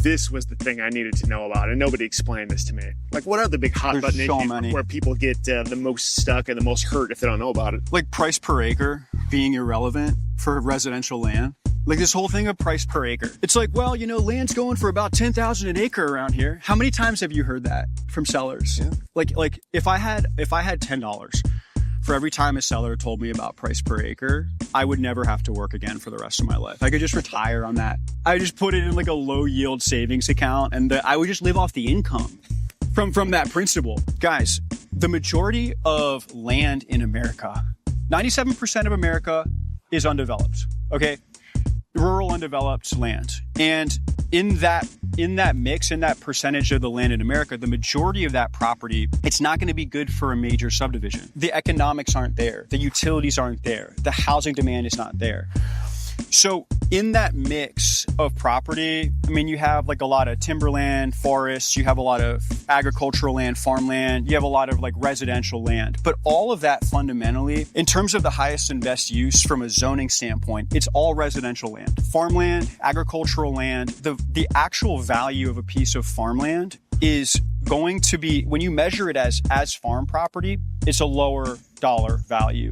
this was the thing I needed to know about, and nobody explained this to me. Like, what are the big hot button issues where people get the most stuck and the most hurt if they don't know about it? Like price per acre being irrelevant for residential land. Like this whole thing of price per acre. It's like, well, you know, land's going for about 10,000 an acre around here. How many times have you heard that from sellers? Yeah. Like if I had $10 for every time a seller told me about price per acre, I would never have to work again for the rest of my life. I could just retire on that. I just put it in like a low yield savings account, and I would just live off the income from that principle. Guys, the majority of land in America, 97% of America is undeveloped, okay? Rural undeveloped land. And in that mix, in that percentage of the land in America, the majority of that property, it's not going to be good for a major subdivision. The economics aren't there. The utilities aren't there. The housing demand is not there. So in that mix of property, I mean, you have like a lot of timberland, forests, you have a lot of agricultural land, farmland, you have a lot of like residential land. But all of that fundamentally, in terms of the highest and best use from a zoning standpoint, it's all residential land. Farmland, agricultural land, the actual value of a piece of farmland is going to be, when you measure it as farm property, it's a lower dollar value.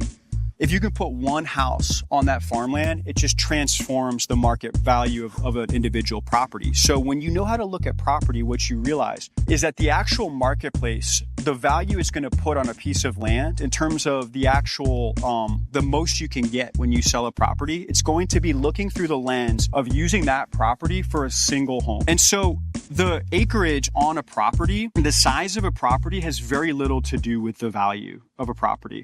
If you can put one house on that farmland, it just transforms the market value of an individual property. So when you know how to look at property, what you realize is that the actual marketplace, the value it's going to put on a piece of land in terms of the actual, the most you can get when you sell a property, it's going to be looking through the lens of using that property for a single home. And so the acreage on a property, the size of a property has very little to do with the value of a property.